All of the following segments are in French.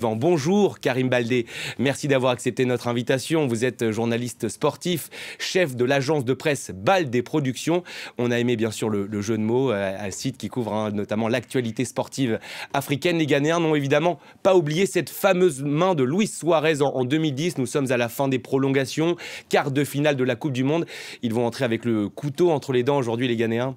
Bonjour Karim Baldé, merci d'avoir accepté notre invitation. Vous êtes journaliste sportif, chef de l'agence de presse Baldé Productions. On a aimé bien sûr le jeu de mots, un site qui couvre notamment l'actualité sportive africaine. Les Ghanéens n'ont évidemment pas oublié cette fameuse main de Luis Suarez en 2010. Nous sommes à la fin des prolongations, quart de finale de la Coupe du Monde. Ils vont entrer avec le couteau entre les dents aujourd'hui, les Ghanéens.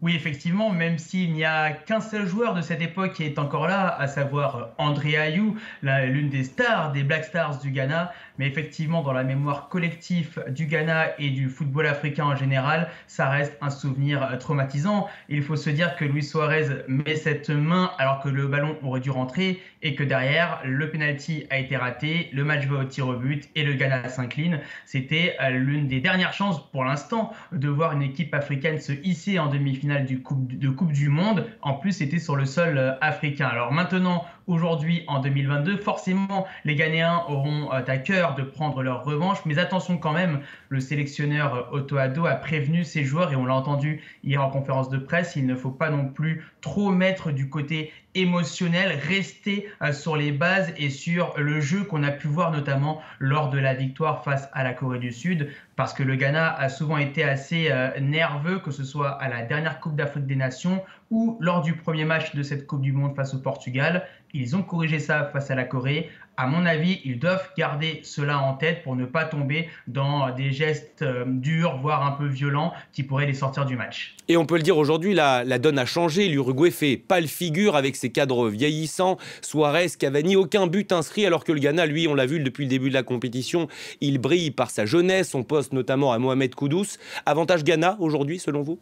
Oui, effectivement, même s'il n'y a qu'un seul joueur de cette époque qui est encore là, à savoir André Ayew, l'une des stars, des Black Stars du Ghana. Mais effectivement, dans la mémoire collective du Ghana et du football africain en général, ça reste un souvenir traumatisant. Il faut se dire que Luis Suarez met cette main alors que le ballon aurait dû rentrer et que derrière, le penalty a été raté, le match va au tir au but et le Ghana s'incline. C'était l'une des dernières chances pour l'instant de voir une équipe africaine se hisser en demi-finale de Coupe du Monde. En plus, c'était sur le sol africain. Alors maintenant, aujourd'hui, en 2022, forcément, les Ghanéens auront à cœur de prendre leur revanche. Mais attention quand même, le sélectionneur Otto Addo a prévenu ses joueurs, et on l'a entendu hier en conférence de presse, il ne faut pas non plus trop mettre du côté émotionnel, rester sur les bases et sur le jeu qu'on a pu voir notamment lors de la victoire face à la Corée du Sud, parce que le Ghana a souvent été assez nerveux, que ce soit à la dernière Coupe d'Afrique des Nations ou lors du premier match de cette Coupe du Monde face au Portugal. Ils ont corrigé ça face à la Corée. À mon avis, ils doivent garder cela en tête pour ne pas tomber dans des gestes durs, voire un peu violents, qui pourraient les sortir du match. Et on peut le dire aujourd'hui, la donne a changé. L'Uruguay fait pâle figure avec ses cadres vieillissants. Suarez, Cavani, aucun but inscrit, alors que le Ghana, lui, on l'a vu depuis le début de la compétition, il brille par sa jeunesse. On poste notamment à Mohamed Kudus. Avantage Ghana aujourd'hui, selon vous ?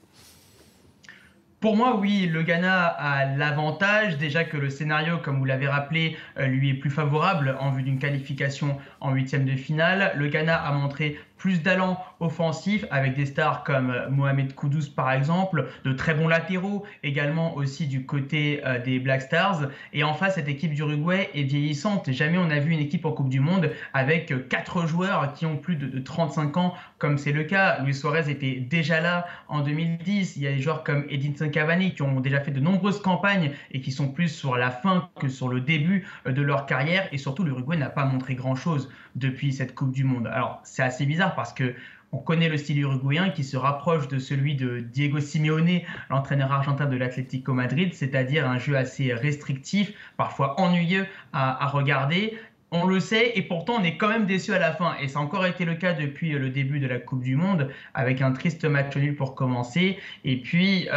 Pour moi, oui, le Ghana a l'avantage, déjà que le scénario, comme vous l'avez rappelé, lui est plus favorable en vue d'une qualification en huitième de finale. Le Ghana a montré plus d'allant offensif avec des stars comme Mohamed Kudus par exemple, de très bons latéraux également aussi du côté des Black Stars. Et en face, cette équipe d'Uruguay est vieillissante. Jamais on a vu une équipe en Coupe du Monde avec 4 joueurs qui ont plus de 35 ans comme c'est le cas. Luis Suarez était déjà là en 2010. Il y a des joueurs comme Edinson Cavani qui ont déjà fait de nombreuses campagnes et qui sont plus sur la fin que sur le début de leur carrière. Et surtout, l'Uruguay n'a pas montré grand-chose depuis cette Coupe du Monde. Alors, c'est assez bizarre parce que on connaît le style uruguayen qui se rapproche de celui de Diego Simeone, l'entraîneur argentin de l'Atlético Madrid, c'est-à-dire un jeu assez restrictif, parfois ennuyeux à regarder. On le sait et pourtant on est quand même déçu à la fin. Et ça a encore été le cas depuis le début de la Coupe du Monde avec un triste match nul pour commencer. Et puis,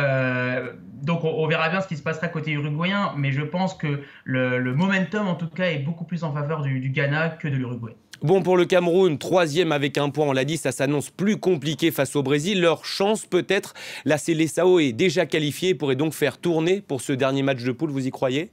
donc on verra bien ce qui se passera côté uruguayen. Mais je pense que le momentum en tout cas est beaucoup plus en faveur du Ghana que de l'Uruguay. Bon, pour le Cameroun, 3e avec un point, on l'a dit, ça s'annonce plus compliqué face au Brésil. Leur chance peut-être, la Seleção est déjà qualifiée et pourrait donc faire tourner pour ce dernier match de poule, vous y croyez ?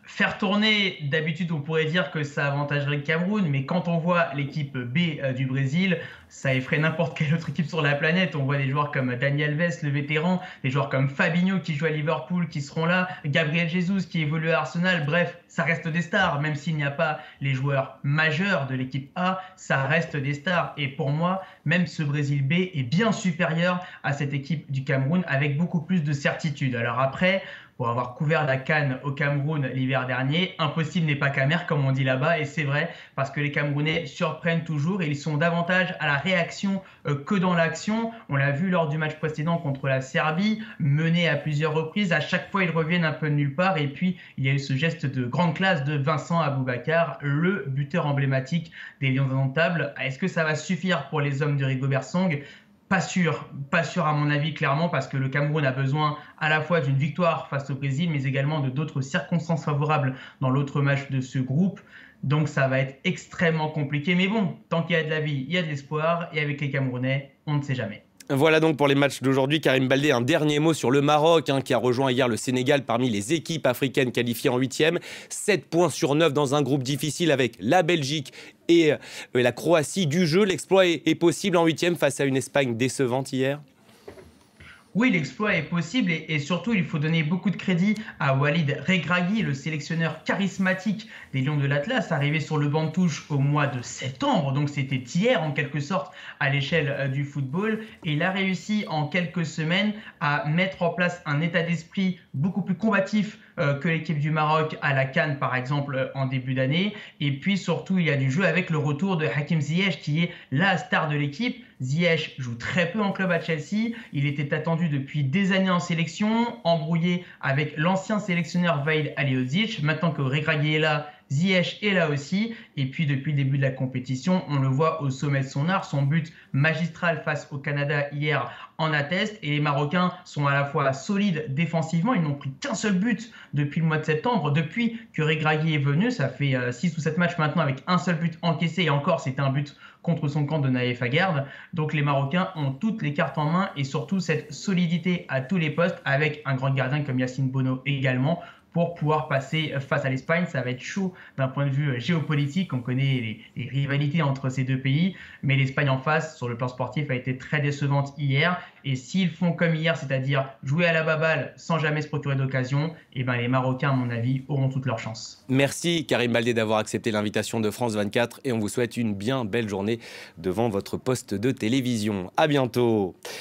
Faire tourner, d'habitude on pourrait dire que ça avantagerait le Cameroun, mais quand on voit l'équipe B du Brésil, ça effraie n'importe quelle autre équipe sur la planète. On voit des joueurs comme Dani Alves, le vétéran, des joueurs comme Fabinho qui joue à Liverpool qui seront là, Gabriel Jesus qui évolue à Arsenal. Bref, ça reste des stars, même s'il n'y a pas les joueurs majeurs de l'équipe A, ça reste des stars. Et pour moi, même ce Brésil B est bien supérieur à cette équipe du Cameroun avec beaucoup plus de certitude. Alors après, pour avoir couvert la CAN au Cameroun l'hiver dernier, impossible n'est pas camère comme on dit là-bas, et c'est vrai parce que les Camerounais surprennent toujours et ils sont davantage à la réaction que dans l'action. On l'a vu lors du match précédent contre la Serbie, mené à plusieurs reprises, à chaque fois ils reviennent un peu de nulle part et puis il y a eu ce geste de grande classe de Vincent Aboubakar, le buteur emblématique des Lions indomptables. Est-ce que ça va suffire pour les hommes de Rigobert Song ? Pas sûr à mon avis clairement parce que le Cameroun a besoin à la fois d'une victoire face au Brésil mais également de d'autres circonstances favorables dans l'autre match de ce groupe. Donc ça va être extrêmement compliqué. Mais bon, tant qu'il y a de la vie, il y a de l'espoir et avec les Camerounais, on ne sait jamais. Voilà donc pour les matchs d'aujourd'hui. Karim Baldé, un dernier mot sur le Maroc qui a rejoint hier le Sénégal parmi les équipes africaines qualifiées en 8e. 7 points sur 9 dans un groupe difficile avec la Belgique et la Croatie. Du jeu, l'exploit est possible en 8e face à une Espagne décevante hier. Oui, l'exploit est possible et surtout, il faut donner beaucoup de crédit à Walid Regragui, le sélectionneur charismatique des Lions de l'Atlas, arrivé sur le banc de touche au mois de septembre, donc c'était hier en quelque sorte à l'échelle du football. Et il a réussi en quelques semaines à mettre en place un état d'esprit beaucoup plus combatif que l'équipe du Maroc à la CAN, par exemple, en début d'année. Et puis surtout, il y a du jeu avec le retour de Hakim Ziyech, qui est la star de l'équipe. Ziyech joue très peu en club à Chelsea. Il était attendu depuis des années en sélection, embrouillé avec l'ancien sélectionneur Vaïd Halilhodžić. Maintenant que Regragui est là, Ziyech est là aussi. Et puis depuis le début de la compétition, on le voit au sommet de son art. Son but magistral face au Canada hier en atteste. Et les Marocains sont à la fois solides défensivement. Ils n'ont pris qu'un seul but depuis le mois de septembre. Depuis que Regragui est venu, ça fait 6 ou 7 matchs maintenant avec un seul but encaissé. Et encore, c'était un but contre son camp de Naïef Aguerd. Donc les Marocains ont toutes les cartes en main et surtout cette solidité à tous les postes avec un grand gardien comme Yacine Bono également pour pouvoir passer face à l'Espagne. Ça va être chaud d'un point de vue géopolitique. On connaît les rivalités entre ces deux pays, mais l'Espagne en face, sur le plan sportif, a été très décevante hier. Et s'ils font comme hier, c'est-à-dire jouer à la baballe sans jamais se procurer d'occasion, eh ben les Marocains, à mon avis, auront toutes leurs chances. Merci Karim Baldé d'avoir accepté l'invitation de France 24 et on vous souhaite une bien belle journée devant votre poste de télévision. À bientôt.